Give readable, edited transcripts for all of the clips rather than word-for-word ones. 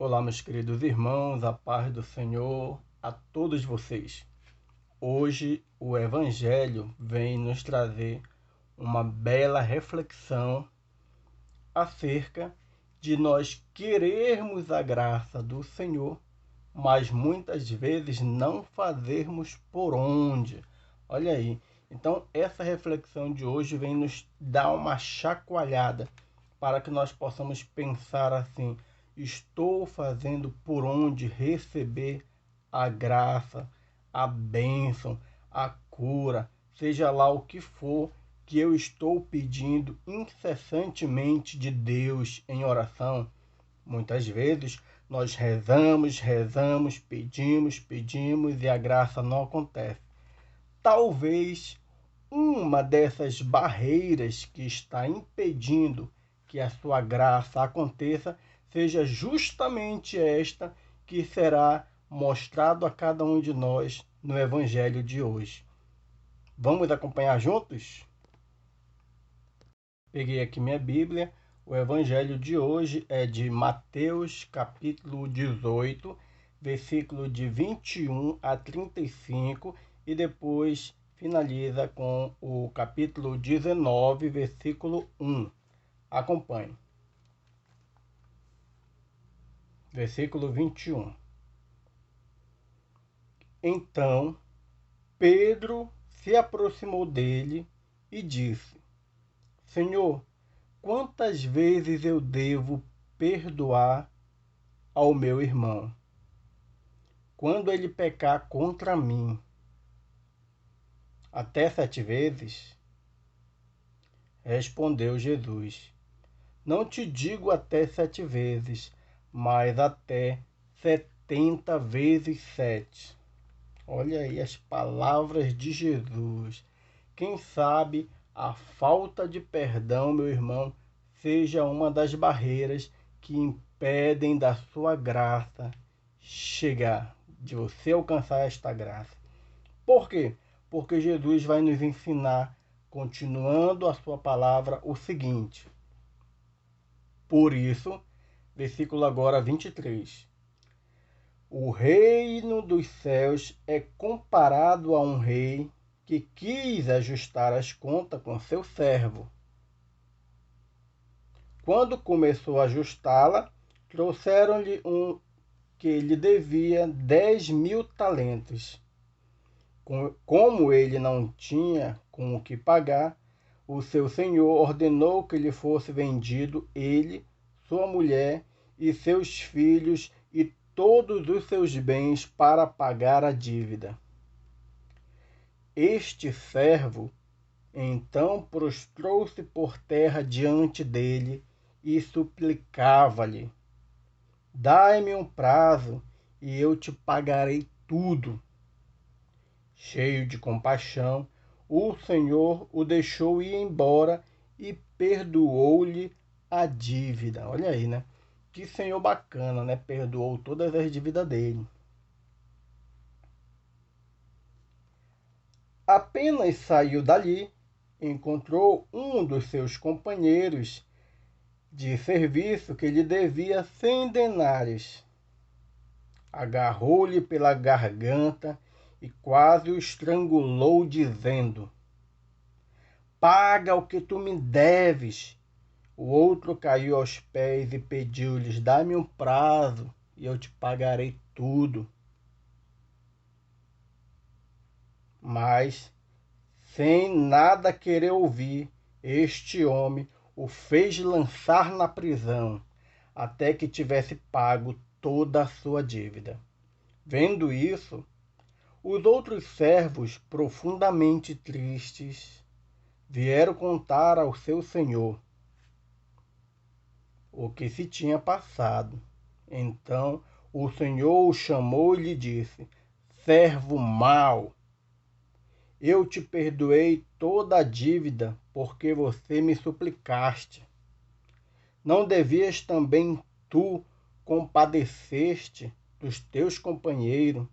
Olá, meus queridos irmãos, a paz do Senhor a todos vocês. Hoje o Evangelho vem nos trazer uma bela reflexão acerca de nós querermos a graça do Senhor, mas muitas vezes não fazermos por onde. Olha aí. Então, essa reflexão de hoje vem nos dar uma chacoalhada para que nós possamos pensar assim: estou fazendo por onde receber a graça, a bênção, a cura, seja lá o que for que eu estou pedindo incessantemente de Deus em oração. Muitas vezes nós rezamos, pedimos e a graça não acontece. Talvez uma dessas barreiras que está impedindo que a sua graça aconteça seja justamente esta que será mostrado a cada um de nós no Evangelho de hoje. Vamos acompanhar juntos? Peguei aqui minha Bíblia. O Evangelho de hoje é de Mateus, capítulo 18, versículo de 21 a 35, e depois finaliza com o capítulo 19, versículo 1. Acompanhe. Versículo 21. Então Pedro se aproximou dele e disse: Senhor, quantas vezes eu devo perdoar ao meu irmão quando ele pecar contra mim? Até 7 vezes? Respondeu Jesus: Não te digo até 7 vezes, mas até 70 vezes 7. Olha aí as palavras de Jesus. Quem sabe a falta de perdão, meu irmão, seja uma das barreiras que impedem da sua graça chegar, de você alcançar esta graça. Por quê? Porque Jesus vai nos ensinar, continuando a sua palavra, o seguinte. Por isso, versículo agora 23. O reino dos céus é comparado a um rei que quis ajustar as contas com seu servo. Quando começou a ajustá-la, trouxeram-lhe um que lhe devia 10.000 talentos. Como ele não tinha com o que pagar, o seu senhor ordenou que lhe fosse vendido ele, sua mulher e seus filhos e todos os seus bens para pagar a dívida. Este servo então prostrou-se por terra diante dele e suplicava-lhe: Dai-me um prazo e eu te pagarei tudo. Cheio de compaixão, o Senhor o deixou ir embora e perdoou-lhe a dívida. Olha aí, né? Que Senhor bacana, né? Perdoou todas as dívidas dele. Apenas saiu dali, encontrou um dos seus companheiros de serviço que lhe devia 100 denários. Agarrou-lhe pela garganta e quase o estrangulou, dizendo: Paga o que tu me deves. O outro caiu aos pés e pediu-lhes: Dá-me um prazo e eu te pagarei tudo. Mas, sem nada querer ouvir, este homem o fez lançar na prisão, até que tivesse pago toda a sua dívida. Vendo isso, os outros servos, profundamente tristes, vieram contar ao seu senhor o que se tinha passado. Então o senhor o chamou e lhe disse: Servo mau, eu te perdoei toda a dívida porque você me suplicaste. Não devias também tu compadecer-te dos teus companheiros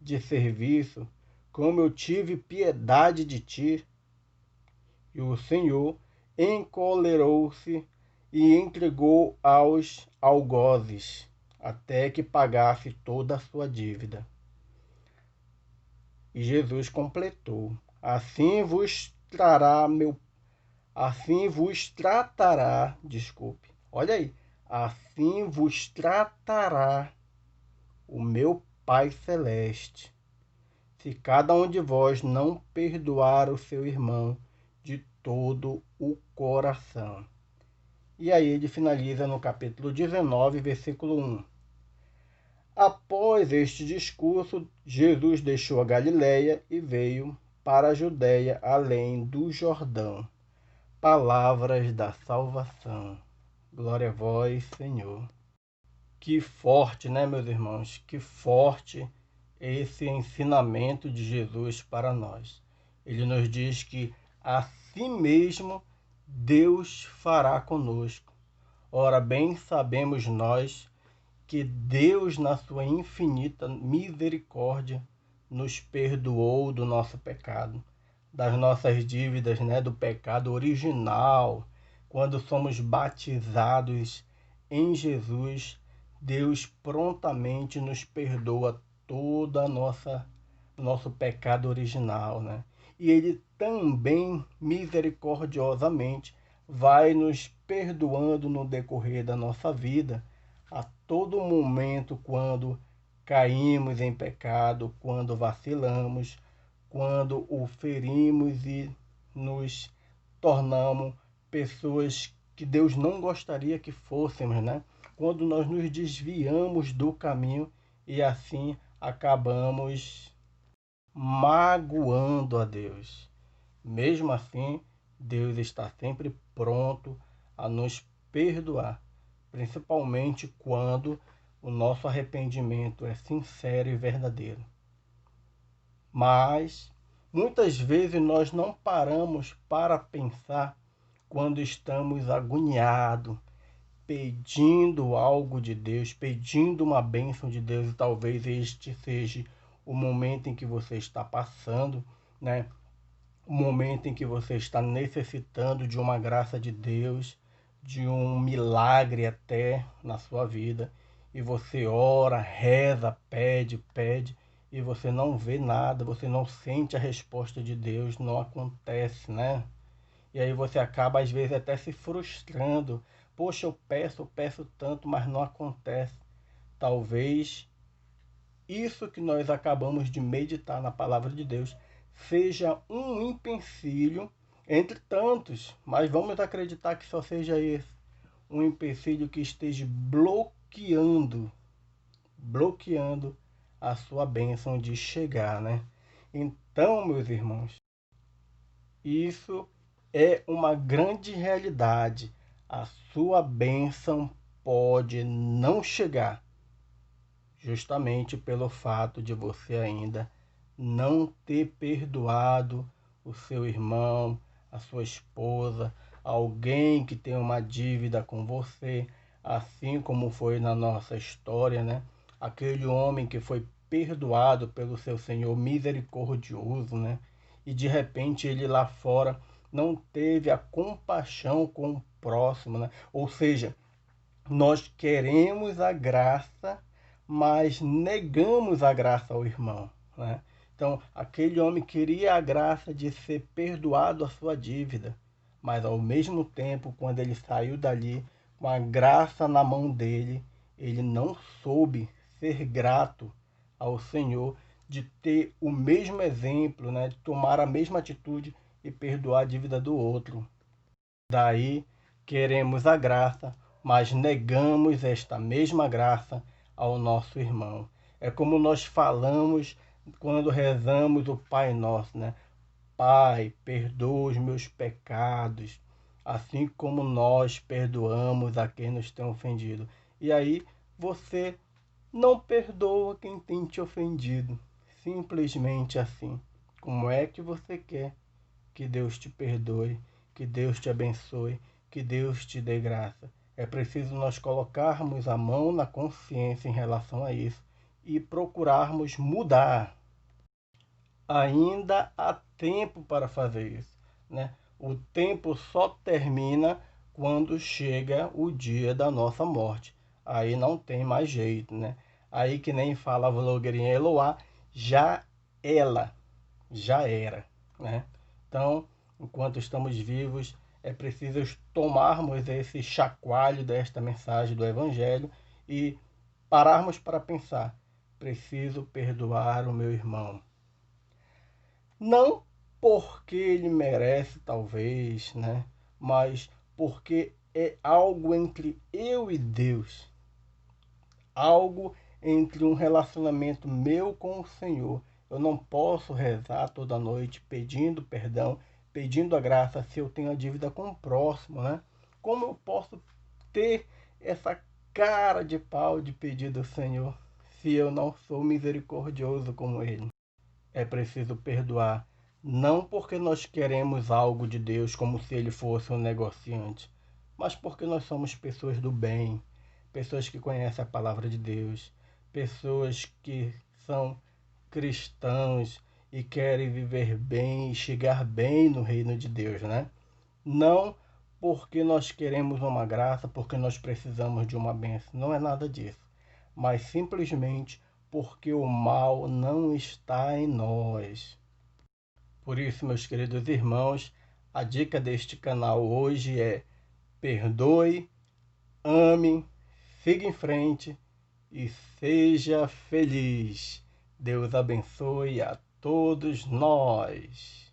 de serviço, como eu tive piedade de ti? E o Senhor encolerou-se e entregou aos algozes, até que pagasse toda a sua dívida. E Jesus completou: assim vos tratará, olha aí, assim vos tratará o meu Pai Celeste, se cada um de vós não perdoar o seu irmão de todo o coração. E aí ele finaliza no capítulo 19, versículo 1. Após este discurso, Jesus deixou a Galiléia e veio para a Judéia, além do Jordão. Palavras da salvação. Glória a vós, Senhor. Que forte, né, meus irmãos? Que forte esse ensinamento de Jesus para nós. Ele nos diz que assim mesmo Deus fará conosco. Ora, bem sabemos nós que Deus, na sua infinita misericórdia, nos perdoou do nosso pecado, das nossas dívidas, né, do pecado original. Quando somos batizados em Jesus, Deus prontamente nos perdoa toda nosso pecado original, né? E ele também misericordiosamente vai nos perdoando no decorrer da nossa vida, a todo momento, quando caímos em pecado, quando vacilamos, quando o ferimos e nos tornamos pessoas que Deus não gostaria que fôssemos, né? Quando nós nos desviamos do caminho e assim acabamos magoando a Deus. Mesmo assim, Deus está sempre pronto a nos perdoar, principalmente quando o nosso arrependimento é sincero e verdadeiro. Mas muitas vezes nós não paramos para pensar quando estamos agoniados, pedindo algo de Deus, pedindo uma bênção de Deus, e talvez este seja o momento em que você está passando, né? O momento em que você está necessitando de uma graça de Deus, de um milagre até na sua vida, e você ora, reza, pede, e você não vê nada, você não sente a resposta de Deus, não acontece, né? E aí você acaba às vezes até se frustrando. Poxa, eu peço tanto, mas não acontece. Talvez isso que nós acabamos de meditar na palavra de Deus seja um empecilho entre tantos, mas vamos acreditar que só seja esse, um empecilho que esteja bloqueando a sua bênção de chegar, né? Então, meus irmãos, isso é uma grande realidade. A sua bênção pode não chegar, justamente pelo fato de você ainda não ter perdoado o seu irmão, a sua esposa, alguém que tem uma dívida com você, assim como foi na nossa história, né? Aquele homem que foi perdoado pelo seu Senhor misericordioso, né? E de repente ele lá fora não teve a compaixão com o próximo, né? Ou seja, nós queremos a graça, mas negamos a graça ao irmão, né? Então, aquele homem queria a graça de ser perdoado a sua dívida, mas ao mesmo tempo, quando ele saiu dali com a graça na mão dele, ele não soube ser grato ao Senhor, de ter o mesmo exemplo, né? De tomar a mesma atitude e perdoar a dívida do outro. Daí queremos a graça, mas negamos esta mesma graça ao nosso irmão. É como nós falamos quando rezamos o Pai Nosso, né? Pai, perdoa os meus pecados, assim como nós perdoamos a quem nos tem ofendido. E aí você não perdoa quem tem te ofendido. Simplesmente assim. Como é que você quer que Deus te perdoe, que Deus te abençoe, que Deus te dê graça? É preciso nós colocarmos a mão na consciência em relação a isso e procurarmos mudar. Ainda há tempo para fazer isso, né? O tempo só termina quando chega o dia da nossa morte. aí não tem mais jeito, né? Aí que nem fala a blogueirinha Eloá, já já era, né? Então, enquanto estamos vivos, é preciso tomarmos esse chacoalho desta mensagem do Evangelho e pararmos para pensar: preciso perdoar o meu irmão. Não porque ele merece, talvez, né? Mas porque é algo entre eu e Deus, algo entre um relacionamento meu com o Senhor. Eu não posso rezar toda noite pedindo perdão, pedindo a graça se eu tenho a dívida com o próximo, né? Como eu posso ter essa cara de pau de pedir do Senhor se eu não sou misericordioso como Ele? É preciso perdoar, não porque nós queremos algo de Deus como se Ele fosse um negociante, mas porque nós somos pessoas do bem, pessoas que conhecem a palavra de Deus, pessoas que são cristãos e querem viver bem e chegar bem no reino de Deus, né? Não porque nós queremos uma graça, porque nós precisamos de uma bênção, não é nada disso, mas simplesmente porque o mal não está em nós. Por isso, meus queridos irmãos, a dica deste canal hoje é: perdoe, ame, siga em frente e seja feliz. Deus abençoe a todos nós.